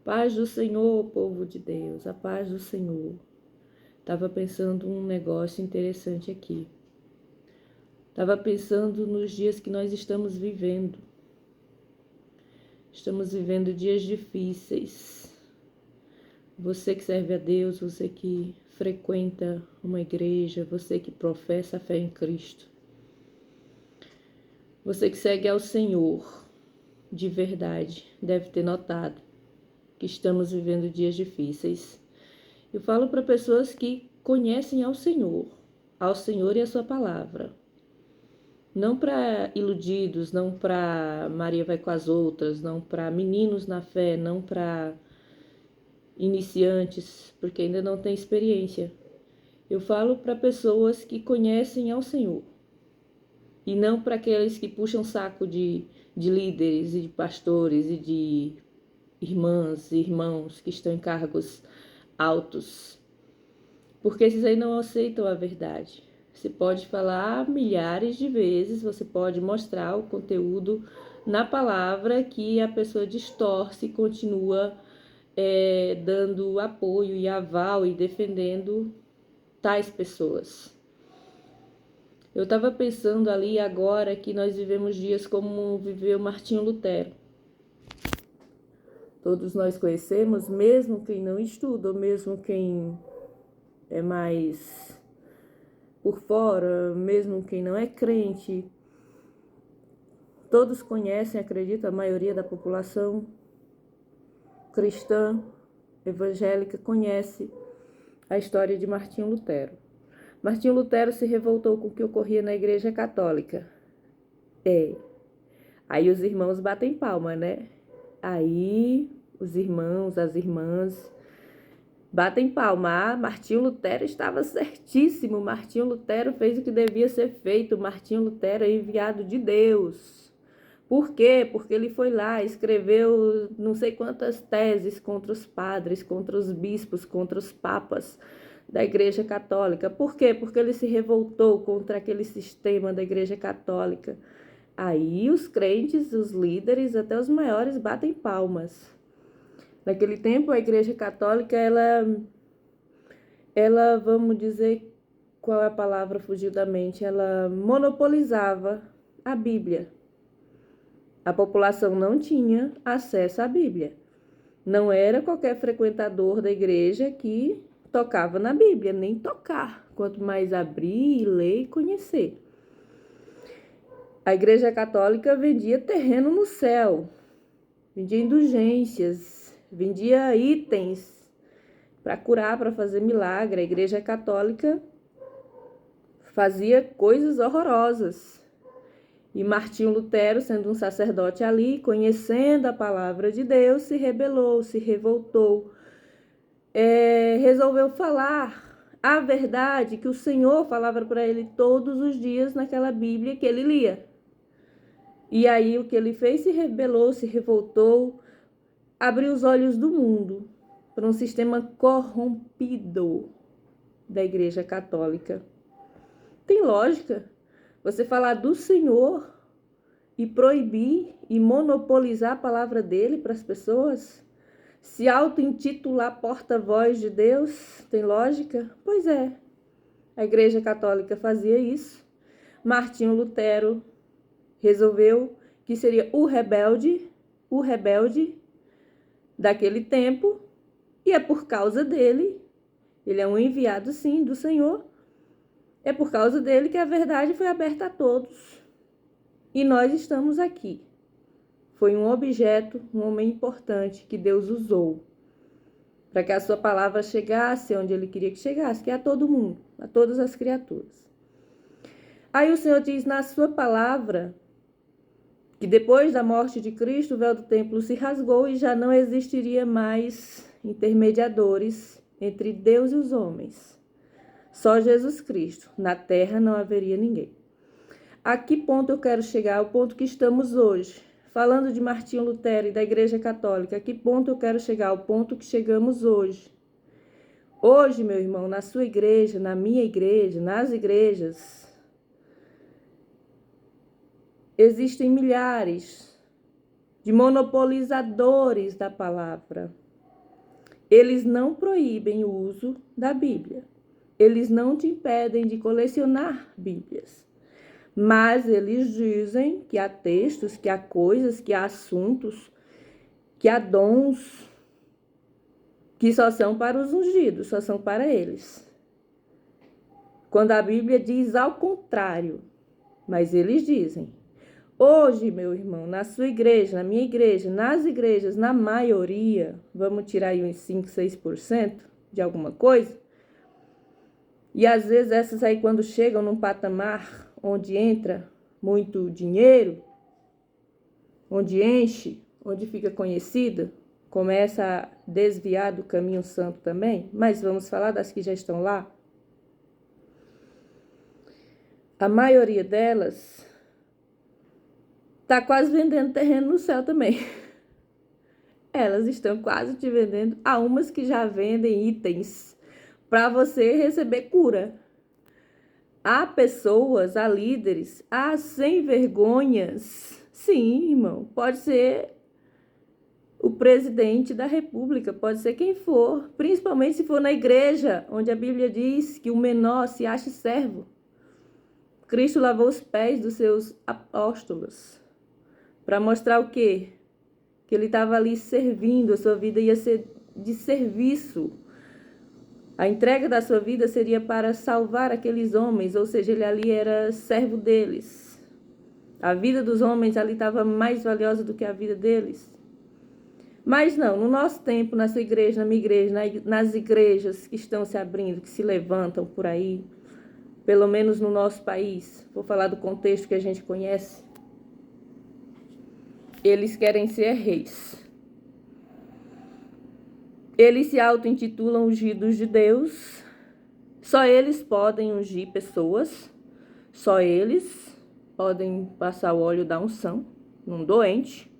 Paz do Senhor, povo de Deus, a paz do Senhor. Estava pensando um negócio interessante aqui. Estava pensando nos dias que nós estamos vivendo. Estamos vivendo dias difíceis. Você que serve a Deus, você que frequenta uma igreja, você que professa a fé em Cristo. Você que segue ao Senhor de verdade, deve ter notado que estamos vivendo dias difíceis. Eu falo para pessoas que conhecem ao Senhor e a sua palavra. Não para iludidos, não para Maria vai com as outras, não para meninos na fé, não para iniciantes, porque ainda não tem experiência. Eu falo para pessoas que conhecem ao Senhor. E não para aqueles que puxam saco de líderes e de pastores e de irmãs e irmãos que estão em cargos altos. Porque esses aí não aceitam a verdade. Você pode falar milhares de vezes, você pode mostrar o conteúdo na palavra que a pessoa distorce e continua dando apoio e aval e defendendo tais pessoas. Eu estava pensando ali agora que nós vivemos dias como viveu Martinho Lutero. Todos nós conhecemos, mesmo quem não estuda, ou mesmo quem é mais por fora, mesmo quem não é crente. Todos conhecem, acredito, a maioria da população cristã, evangélica, conhece a história de Martinho Lutero. Martinho Lutero se revoltou com o que ocorria na Igreja Católica. Aí os irmãos batem palma, né? Aí os irmãos, as irmãs batem palma. Martinho Lutero estava certíssimo. Martinho Lutero fez o que devia ser feito. Martinho Lutero é enviado de Deus. Por quê? Porque ele foi lá, escreveu não sei quantas teses contra os padres, contra os bispos, contra os papas da Igreja Católica. Por quê? Porque ele se revoltou contra aquele sistema da Igreja Católica. Aí os crentes, os líderes, até os maiores batem palmas. Naquele tempo a Igreja Católica, ela, vamos dizer, qual é a palavra, fugiu da mente, ela monopolizava a Bíblia. A população não tinha acesso à Bíblia. Não era qualquer frequentador da igreja que tocava na Bíblia, nem tocar, quanto mais abrir, ler e conhecer. A Igreja Católica vendia terreno no céu, vendia indulgências, vendia itens para curar, para fazer milagre. A Igreja Católica fazia coisas horrorosas. E Martinho Lutero, sendo um sacerdote ali, conhecendo a palavra de Deus, se rebelou, se revoltou, resolveu falar a verdade que o Senhor falava para ele todos os dias naquela Bíblia que ele lia. E aí o que ele fez? Se rebelou, se revoltou, abriu os olhos do mundo para um sistema corrompido da Igreja Católica. Tem lógica você falar do Senhor e proibir e monopolizar a palavra dele para as pessoas? Se auto-intitular porta-voz de Deus? Tem lógica? Pois é. A Igreja Católica fazia isso. Martinho Lutero resolveu que seria o rebelde daquele tempo, e é por causa dele, ele é um enviado sim do Senhor, é por causa dele que a verdade foi aberta a todos. E nós estamos aqui. Foi um objeto, um homem importante que Deus usou para que a sua palavra chegasse onde ele queria que chegasse, que é a todo mundo, a todas as criaturas. Aí o Senhor diz na sua palavra que depois da morte de Cristo, o véu do templo se rasgou e já não existiria mais intermediadores entre Deus e os homens. Só Jesus Cristo. Na terra não haveria ninguém. A que ponto eu quero chegar? Ao ponto que estamos hoje. Falando de Martinho Lutero e da Igreja Católica, a que ponto eu quero chegar? Ao ponto que chegamos hoje. Hoje, meu irmão, na sua igreja, na minha igreja, nas igrejas, existem milhares de monopolizadores da palavra. Eles não proíbem o uso da Bíblia. Eles não te impedem de colecionar Bíblias. Mas eles dizem que há textos, que há coisas, que há assuntos, que há dons que só são para os ungidos, só são para eles. Quando a Bíblia diz ao contrário, mas eles dizem. Hoje, meu irmão, na sua igreja, na minha igreja, nas igrejas, na maioria, vamos tirar aí uns 5, 6% de alguma coisa, e às vezes essas aí quando chegam num patamar onde entra muito dinheiro, onde enche, onde fica conhecida, começa a desviar do caminho santo também, mas vamos falar das que já estão lá. A maioria delas está quase vendendo terreno no céu também. Elas estão quase te vendendo. Há umas que já vendem itens para você receber cura. Há pessoas, há líderes, há sem vergonhas. Sim, irmão, pode ser o presidente da república, pode ser quem for, principalmente se for na igreja, onde a Bíblia diz que o menor se acha servo. Cristo lavou os pés dos seus apóstolos para mostrar o quê? Que ele estava ali servindo, a sua vida ia ser de serviço. A entrega da sua vida seria para salvar aqueles homens, ou seja, ele ali era servo deles. A vida dos homens ali estava mais valiosa do que a vida deles. Mas não, no nosso tempo, na sua igreja, na minha igreja, nas igrejas que estão se abrindo, que se levantam por aí, pelo menos no nosso país, vou falar do contexto que a gente conhece, eles querem ser reis. Eles se auto-intitulam ungidos de Deus. Só eles podem ungir pessoas. Só eles podem passar o óleo da unção num doente.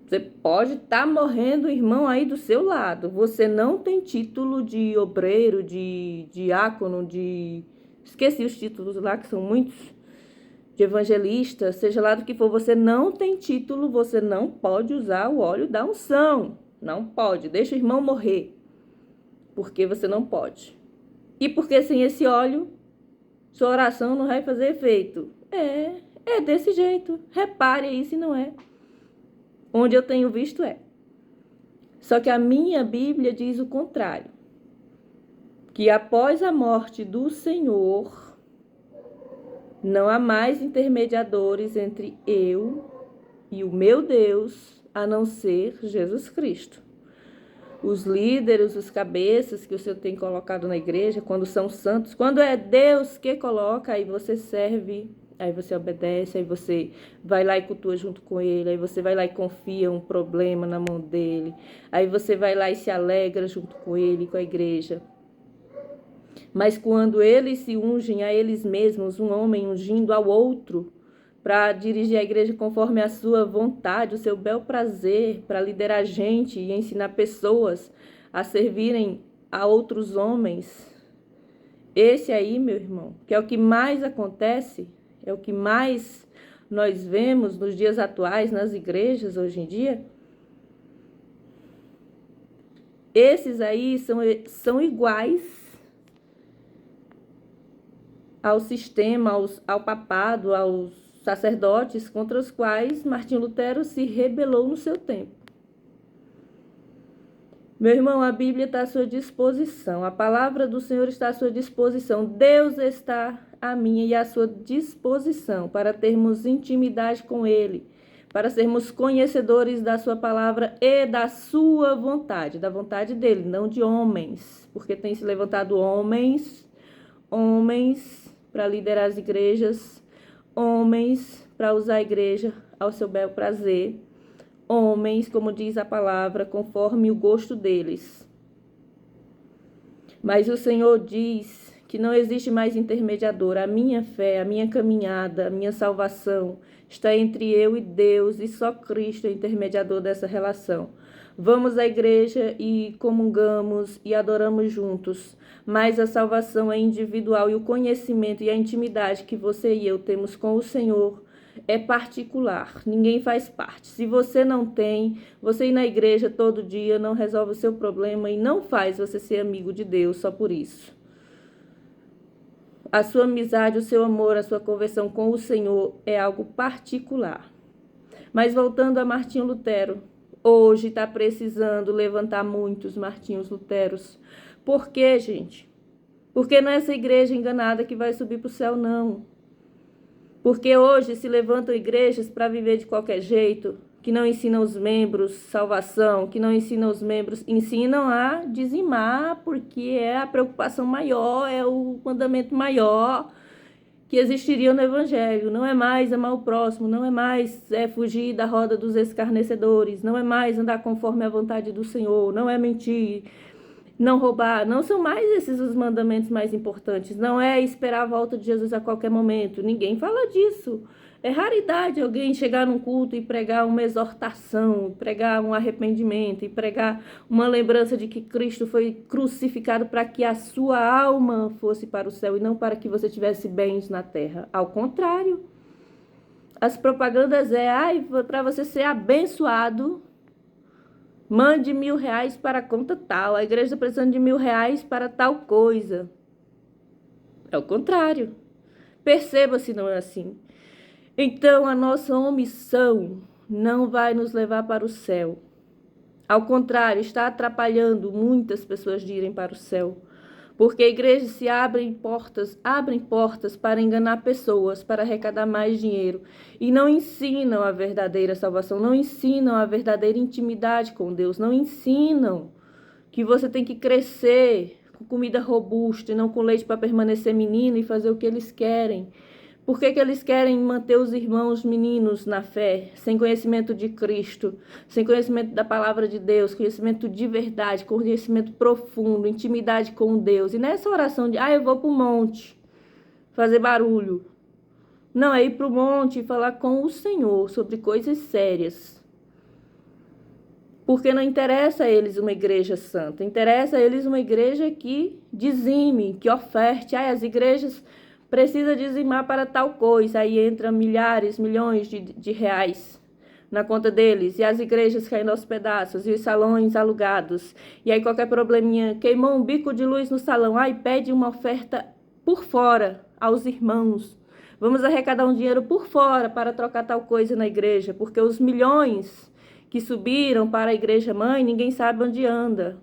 Você pode estar morrendo, irmão, aí do seu lado. Você não tem título de obreiro, de diácono, de... Esqueci os títulos lá, que são muitos. De evangelista, seja lá do que for. Você não tem título, você não pode usar o óleo da unção. Não pode. Deixa o irmão morrer. Porque você não pode. E porque sem esse óleo, sua oração não vai fazer efeito. É desse jeito. Repare aí se não é. Onde eu tenho visto é. Só que a minha Bíblia diz o contrário. Que após a morte do Senhor, não há mais intermediadores entre eu e o meu Deus, a não ser Jesus Cristo. Os líderes, os cabeças que o Senhor tem colocado na igreja, quando são santos, quando é Deus que coloca, aí você serve, aí você obedece, aí você vai lá e cultua junto com ele, aí você vai lá e confia um problema na mão dele, aí você vai lá e se alegra junto com ele, com a igreja. Mas quando eles se ungem a eles mesmos, um homem ungindo ao outro, para dirigir a igreja conforme a sua vontade, o seu bel prazer, para liderar gente e ensinar pessoas a servirem a outros homens. Esse aí, meu irmão, que é o que mais acontece, é o que mais nós vemos nos dias atuais, nas igrejas hoje em dia. Esses aí são iguais ao sistema, ao papado, aos sacerdotes contra os quais Martinho Lutero se rebelou no seu tempo. Meu irmão, a Bíblia está à sua disposição, a palavra do Senhor está à sua disposição, Deus está à minha e à sua disposição para termos intimidade com Ele, para sermos conhecedores da sua palavra e da sua vontade, da vontade dele, não de homens, porque tem se levantado homens para liderar as igrejas, homens para usar a igreja ao seu bel prazer, homens, como diz a palavra, conforme o gosto deles. Mas o Senhor diz que não existe mais intermediador. A minha fé, a minha caminhada, a minha salvação está entre eu e Deus, e só Cristo é intermediador dessa relação. Vamos à igreja e comungamos e adoramos juntos, mas a salvação é individual e o conhecimento e a intimidade que você e eu temos com o Senhor é particular, ninguém faz parte. Se você não tem, você ir na igreja todo dia não resolve o seu problema e não faz você ser amigo de Deus só por isso. A sua amizade, o seu amor, a sua conversão com o Senhor é algo particular. Mas voltando a Martinho Lutero, hoje está precisando levantar muitos Martinhos Luteros. Por quê, gente? Porque não é essa igreja enganada que vai subir para o céu, não. Porque hoje se levantam igrejas para viver de qualquer jeito, que não ensinam os membros salvação, que não ensinam os membros, ensinam a dizimar, porque é a preocupação maior, é o mandamento maior que existiria no Evangelho. Não é mais amar o próximo, não é mais fugir da roda dos escarnecedores, não é mais andar conforme a vontade do Senhor, não é mentir, não roubar, não são mais esses os mandamentos mais importantes, não é esperar a volta de Jesus a qualquer momento, ninguém fala disso. É raridade alguém chegar num culto e pregar uma exortação, pregar um arrependimento e pregar uma lembrança de que Cristo foi crucificado para que a sua alma fosse para o céu e não para que você tivesse bens na terra. Ao contrário, as propagandas para você ser abençoado, mande R$1.000 para a conta tal. A igreja está precisando de R$1.000 para tal coisa. É o contrário. Perceba se não é assim. Então, a nossa omissão não vai nos levar para o céu. Ao contrário, está atrapalhando muitas pessoas de irem para o céu. Porque igrejas se abrem portas para enganar pessoas, para arrecadar mais dinheiro. E não ensinam a verdadeira salvação, não ensinam a verdadeira intimidade com Deus, não ensinam que você tem que crescer com comida robusta e não com leite para permanecer menino e fazer o que eles querem. Por que eles querem manter os irmãos meninos na fé, sem conhecimento de Cristo, sem conhecimento da palavra de Deus, conhecimento de verdade, conhecimento profundo, intimidade com Deus? E nessa oração de, eu vou para o monte fazer barulho. Não, é ir para o monte e falar com o Senhor sobre coisas sérias. Porque não interessa a eles uma igreja santa, interessa a eles uma igreja que dizime, que oferte. As igrejas precisa dizimar para tal coisa, aí entra milhares, milhões de reais na conta deles, e as igrejas caindo aos pedaços, e os salões alugados, e aí qualquer probleminha, queimou um bico de luz no salão, pede uma oferta por fora aos irmãos, vamos arrecadar um dinheiro por fora para trocar tal coisa na igreja, porque os milhões que subiram para a igreja mãe, ninguém sabe onde anda.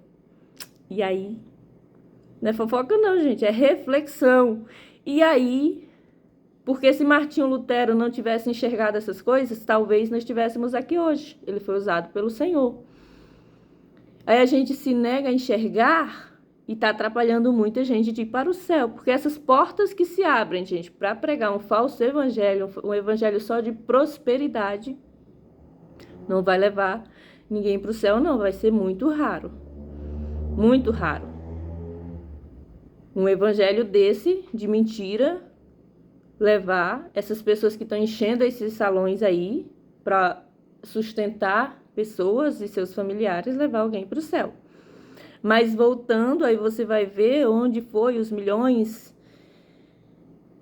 E aí, não é fofoca não, gente, é reflexão. E aí, porque se Martinho Lutero não tivesse enxergado essas coisas, talvez nós estivéssemos aqui hoje. Ele foi usado pelo Senhor. Aí a gente se nega a enxergar e está atrapalhando muita gente de ir para o céu. Porque essas portas que se abrem, gente, para pregar um falso evangelho, um evangelho só de prosperidade, não vai levar ninguém para o céu, não. Vai ser muito raro. Muito raro. Um evangelho desse, de mentira, levar essas pessoas que estão enchendo esses salões aí para sustentar pessoas e seus familiares, levar alguém para o céu. Mas voltando, aí você vai ver onde foi os milhões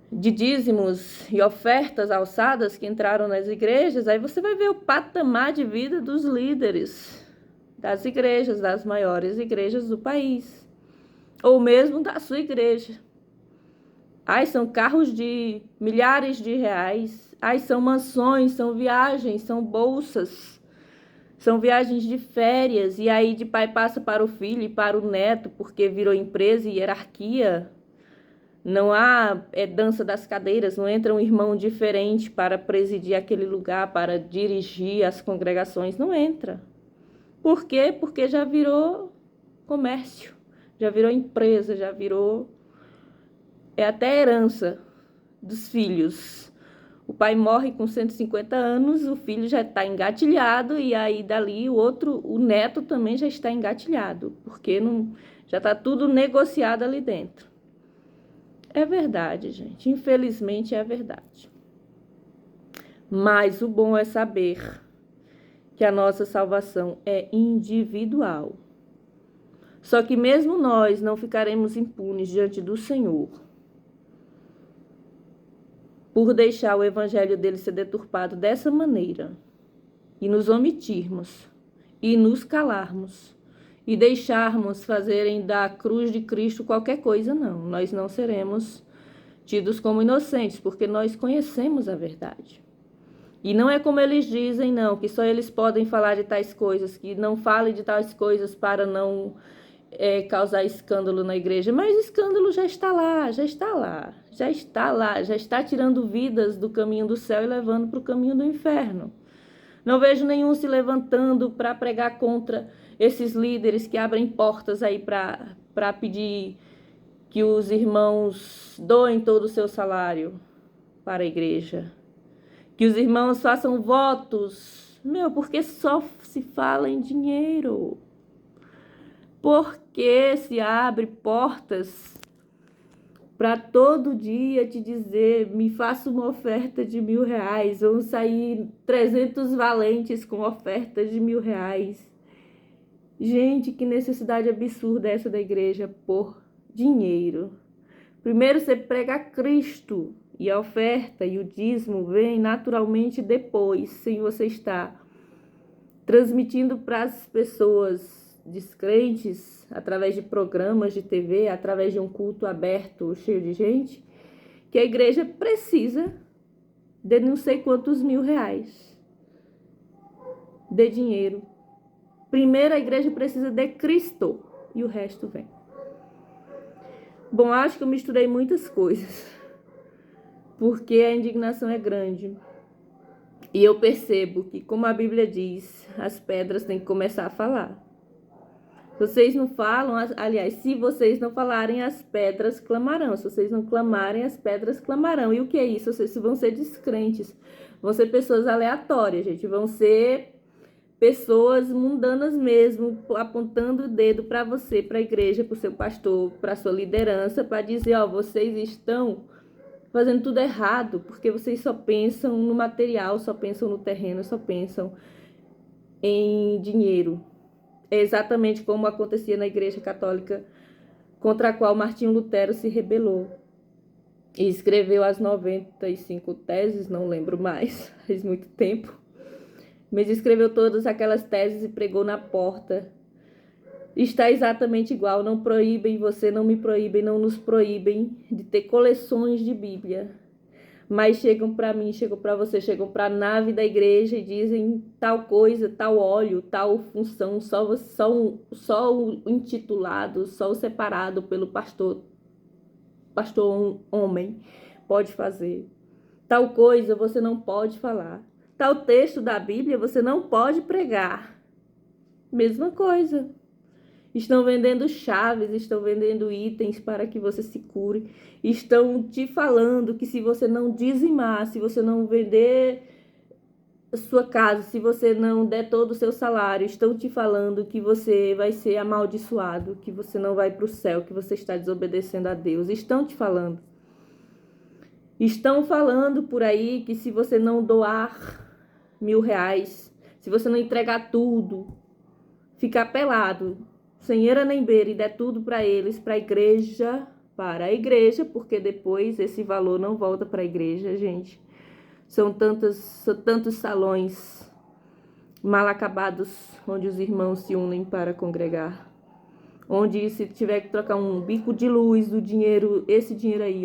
de dízimos e ofertas alçadas que entraram nas igrejas, aí você vai ver o patamar de vida dos líderes das igrejas, das maiores igrejas do país. Ou mesmo da sua igreja. São carros de milhares de reais. São mansões, são viagens, são bolsas. São viagens de férias. E aí de pai passa para o filho e para o neto, porque virou empresa e hierarquia. Não há dança das cadeiras, não entra um irmão diferente para presidir aquele lugar, para dirigir as congregações. Não entra. Por quê? Porque já virou comércio. Já virou empresa, já virou... É até herança dos filhos. O pai morre com 150 anos, o filho já está engatilhado, e aí dali o neto também já está engatilhado, porque já está tudo negociado ali dentro. É verdade, gente. Infelizmente é verdade. Mas o bom é saber que a nossa salvação é individual. Só que mesmo nós não ficaremos impunes diante do Senhor. por deixar o evangelho dele ser deturpado dessa maneira, e nos omitirmos, e nos calarmos, e deixarmos fazerem da cruz de Cristo qualquer coisa, não. Nós não seremos tidos como inocentes, porque nós conhecemos a verdade. E não é como eles dizem, não, que só eles podem falar de tais coisas, que não falem de tais coisas para não causar escândalo na igreja. Mas o escândalo já está lá, já está lá, já está lá, já está tirando vidas do caminho do céu e levando para o caminho do inferno. Não vejo nenhum se levantando para pregar contra esses líderes que abrem portas aí para pedir que os irmãos doem todo o seu salário para a igreja. Que os irmãos façam votos. Porque só se fala em dinheiro. Porque se abre portas para todo dia te dizer, me faça uma oferta de R$1.000. Vão sair 300 valentes com ofertas de R$1.000. Gente, que necessidade absurda essa da igreja por dinheiro. Primeiro você prega Cristo e a oferta e o dízimo vem naturalmente depois, sem você estar transmitindo para as pessoas descrentes, através de programas de TV, através de um culto aberto, cheio de gente, que a igreja precisa de não sei quantos R$1.000 de dinheiro. Primeiro a igreja precisa de Cristo e o resto vem. Bom, acho que eu misturei muitas coisas, porque a indignação é grande. E eu percebo que, como a Bíblia diz, as pedras têm que começar a falar. Vocês não falam, aliás, se vocês não falarem, as pedras clamarão. Se vocês não clamarem, as pedras clamarão. E o que é isso? Vocês vão ser descrentes, vão ser pessoas aleatórias, gente. Vão ser pessoas mundanas mesmo, apontando o dedo para você, para a igreja, para o seu pastor, para a sua liderança, para dizer, vocês estão fazendo tudo errado, porque vocês só pensam no material, só pensam no terreno, só pensam em dinheiro. É exatamente como acontecia na Igreja Católica, contra a qual Martinho Lutero se rebelou. E escreveu as 95 teses, não lembro mais, faz muito tempo. Mas escreveu todas aquelas teses e pregou na porta. Está exatamente igual, não proíbem você, não me proíbem, não nos proíbem de ter coleções de Bíblia. Mas chegam para mim, chegam para você, chegam para a nave da igreja e dizem tal coisa, tal óleo, tal função, só o intitulado, só o separado pelo pastor homem pode fazer. Tal coisa você não pode falar. Tal texto da Bíblia você não pode pregar. Mesma coisa. Estão vendendo chaves, estão vendendo itens para que você se cure. Estão te falando que se você não dizimar, se você não vender sua casa, se você não der todo o seu salário, estão te falando que você vai ser amaldiçoado, que você não vai para o céu, que você está desobedecendo a Deus. Estão te falando. Estão falando por aí que se você não doar R$1.000, se você não entregar tudo, ficar pelado, sem eira nem beira, e der tudo para eles, para a igreja, porque depois esse valor não volta para a igreja, gente. São tantos salões mal acabados onde os irmãos se unem para congregar. Onde se tiver que trocar um bico de luz do dinheiro, esse dinheiro aí,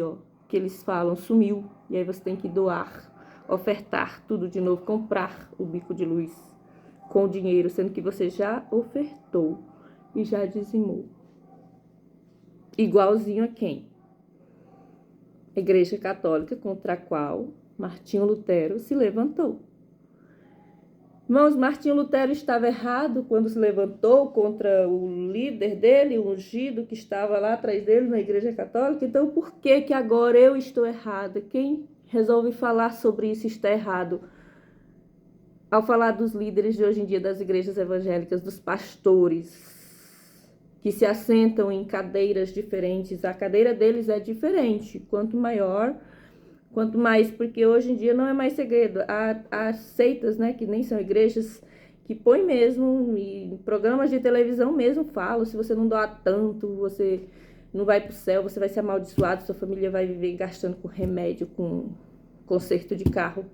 que eles falam, sumiu. E aí você tem que doar, ofertar tudo de novo, comprar o bico de luz com o dinheiro, sendo que você já ofertou e já dizimou. Igualzinho a quem? A Igreja Católica, contra a qual Martinho Lutero se levantou. Irmãos, Martinho Lutero estava errado quando se levantou contra o líder dele, o ungido que estava lá atrás dele na Igreja Católica. Então, por que agora eu estou errada? Quem resolve falar sobre isso está errado? Ao falar dos líderes de hoje em dia das igrejas evangélicas, dos pastores, que se assentam em cadeiras diferentes, a cadeira deles é diferente, quanto maior, quanto mais, porque hoje em dia não é mais segredo, há seitas, né, que nem são igrejas, que põem mesmo, e programas de televisão mesmo falam, se você não doar tanto, você não vai para o céu, você vai ser amaldiçoado, sua família vai viver gastando com remédio, com conserto de carro.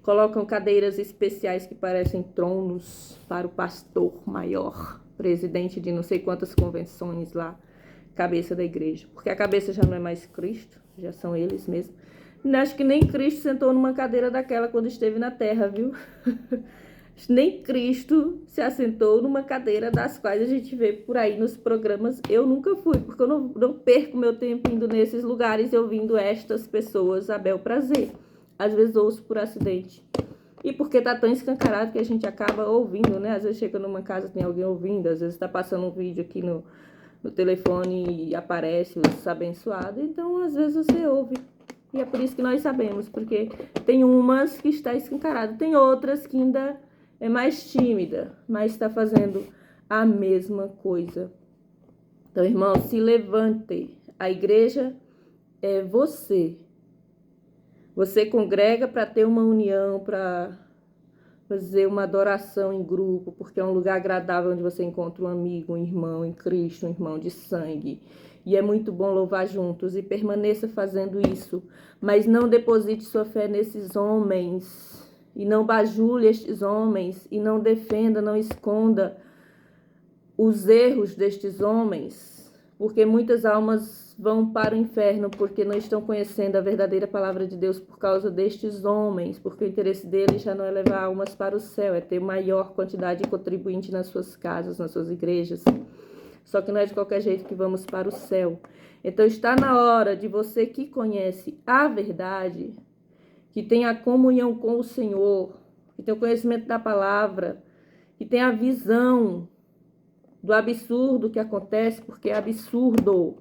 Colocam cadeiras especiais que parecem tronos para o pastor maior, presidente de não sei quantas convenções lá, cabeça da igreja. Porque a cabeça já não é mais Cristo, já são eles mesmos. Acho que nem Cristo sentou numa cadeira daquela quando esteve na terra, viu? Nem Cristo se assentou numa cadeira das quais a gente vê por aí nos programas. Eu nunca fui, porque eu não perco meu tempo indo nesses lugares e ouvindo estas pessoas a bel prazer. Às vezes ouço por acidente. E porque tá tão escancarado que a gente acaba ouvindo, né? Às vezes chega numa casa, tem alguém ouvindo, às vezes tá passando um vídeo aqui no telefone e aparece os abençoados. Então, às vezes você ouve. E é por isso que nós sabemos, porque tem umas que está escancarado, tem outras que ainda é mais tímida, mas está fazendo a mesma coisa. Então, irmão, se levante. A igreja é você. Você congrega para ter uma união, para fazer uma adoração em grupo, porque é um lugar agradável onde você encontra um amigo, um irmão em Cristo, um irmão de sangue. E é muito bom louvar juntos e permaneça fazendo isso. Mas não deposite sua fé nesses homens e não bajule estes homens e não defenda, não esconda os erros destes homens, porque muitas almas vão para o inferno porque não estão conhecendo a verdadeira palavra de Deus por causa destes homens, porque o interesse deles já não é levar almas para o céu, é ter maior quantidade de contribuinte nas suas casas, nas suas igrejas. Só que não é de qualquer jeito que vamos para o céu. Então está na hora de você que conhece a verdade, que tem a comunhão com o Senhor, que tem o conhecimento da palavra, que tem a visão do absurdo que acontece, porque é absurdo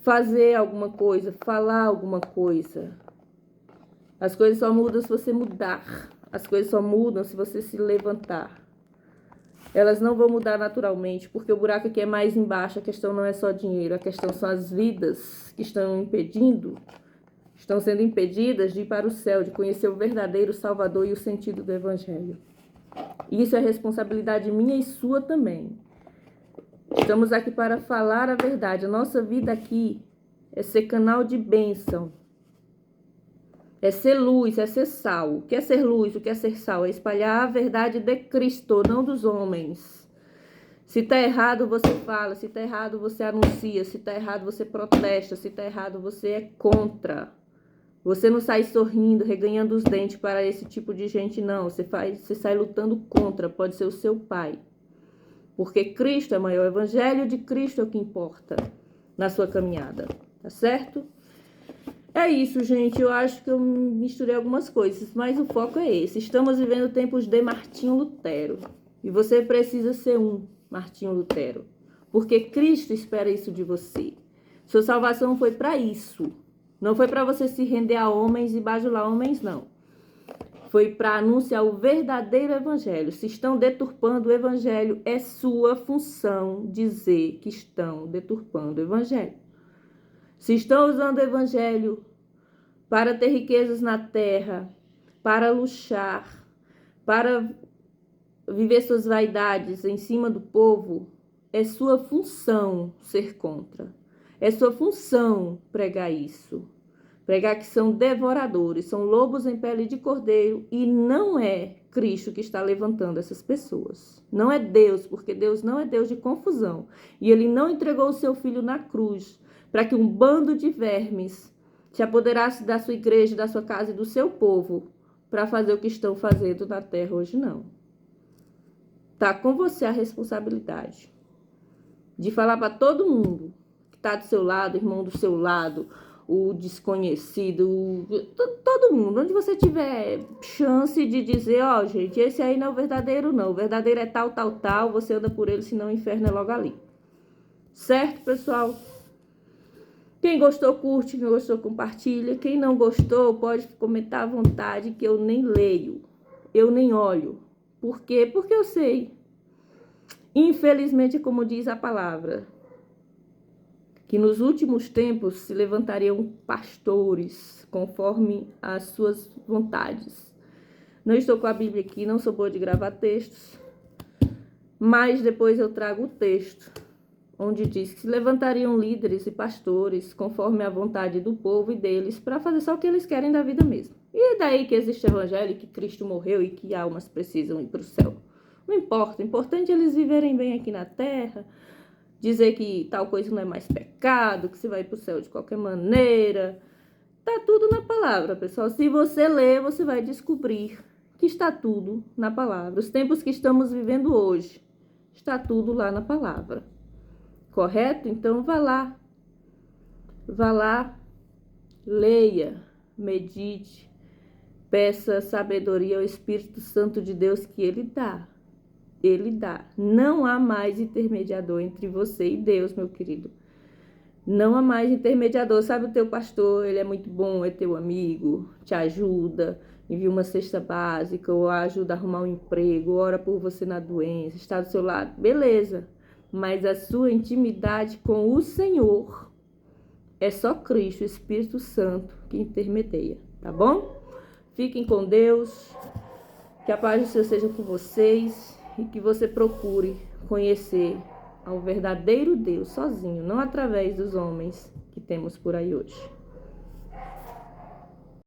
fazer alguma coisa, falar alguma coisa. As coisas só mudam se você mudar. As coisas só mudam se você se levantar. Elas não vão mudar naturalmente, porque o buraco aqui é mais embaixo. A questão não é só dinheiro, a questão são as vidas que estão sendo impedidas de ir para o céu, de conhecer o verdadeiro Salvador e o sentido do Evangelho. Isso é responsabilidade minha e sua também. Estamos aqui para falar a verdade. A nossa vida aqui é ser canal de bênção. É ser luz, é ser sal. O que é ser luz, o que é ser sal? É espalhar a verdade de Cristo, não dos homens. Se está errado, você fala. Se está errado, você anuncia. Se está errado, você protesta. Se está errado, você é contra. Você não sai sorrindo, reganhando os dentes para esse tipo de gente, não. Você sai lutando contra. Pode ser o seu pai. Porque Cristo é maior. O evangelho de Cristo é o que importa na sua caminhada. Tá certo? É isso, gente. Eu acho que eu misturei algumas coisas, mas o foco é esse. Estamos vivendo tempos de Martinho Lutero. E você precisa ser um Martinho Lutero. Porque Cristo espera isso de você. Sua salvação foi para isso. Não foi para você se render a homens e bajular homens, não. Foi para anunciar o verdadeiro evangelho. Se estão deturpando o evangelho, é sua função dizer que estão deturpando o evangelho. Se estão usando o evangelho para ter riquezas na terra, para luxar, para viver suas vaidades em cima do povo, é sua função ser contra. É sua função pregar isso. Pregar que são devoradores, são lobos em pele de cordeiro, e não é Cristo que está levantando essas pessoas. Não é Deus, porque Deus não é Deus de confusão. E Ele não entregou o seu Filho na cruz para que um bando de vermes se apoderasse da sua igreja, da sua casa e do seu povo para fazer o que estão fazendo na terra hoje, não. Tá com você a responsabilidade de falar para todo mundo que está do seu lado, irmão do seu lado, o desconhecido, todo mundo, onde você tiver chance de dizer, ó, gente, esse aí não é o verdadeiro, não. O verdadeiro é tal, tal, tal, você anda por ele, senão o inferno é logo ali. Certo, pessoal? Quem gostou, curte. Quem gostou, compartilha. Quem não gostou, pode comentar à vontade, que eu nem leio. Eu nem olho. Por quê? Porque eu sei. Infelizmente, como diz a palavra, que nos últimos tempos se levantariam pastores conforme as suas vontades. Não estou com a Bíblia aqui, não sou boa de gravar textos, mas depois eu trago o texto onde diz que se levantariam líderes e pastores conforme a vontade do povo e deles para fazer só o que eles querem da vida mesmo. E daí que existe evangelho, que Cristo morreu e que almas precisam ir para o céu. Não importa, o importante é eles viverem bem aqui na terra, dizer que tal coisa não é mais pecado, que se vai para o céu de qualquer maneira. Tá tudo na palavra, pessoal. Se você ler, você vai descobrir que está tudo na palavra. Os tempos que estamos vivendo hoje, está tudo lá na palavra. Correto? Então vá lá, leia, medite, peça sabedoria ao Espírito Santo de Deus que Ele dá. Ele dá. Não há mais intermediador entre você e Deus, meu querido. Não há mais intermediador. Sabe o teu pastor, ele é muito bom, é teu amigo, te ajuda, envia uma cesta básica, ou ajuda a arrumar um emprego, ora por você na doença, está do seu lado. Beleza. Mas a sua intimidade com o Senhor é só Cristo, o Espírito Santo, que intermedia, tá bom? Fiquem com Deus, que a paz do Senhor seja com vocês e que você procure conhecer ao verdadeiro Deus sozinho, não através dos homens que temos por aí hoje.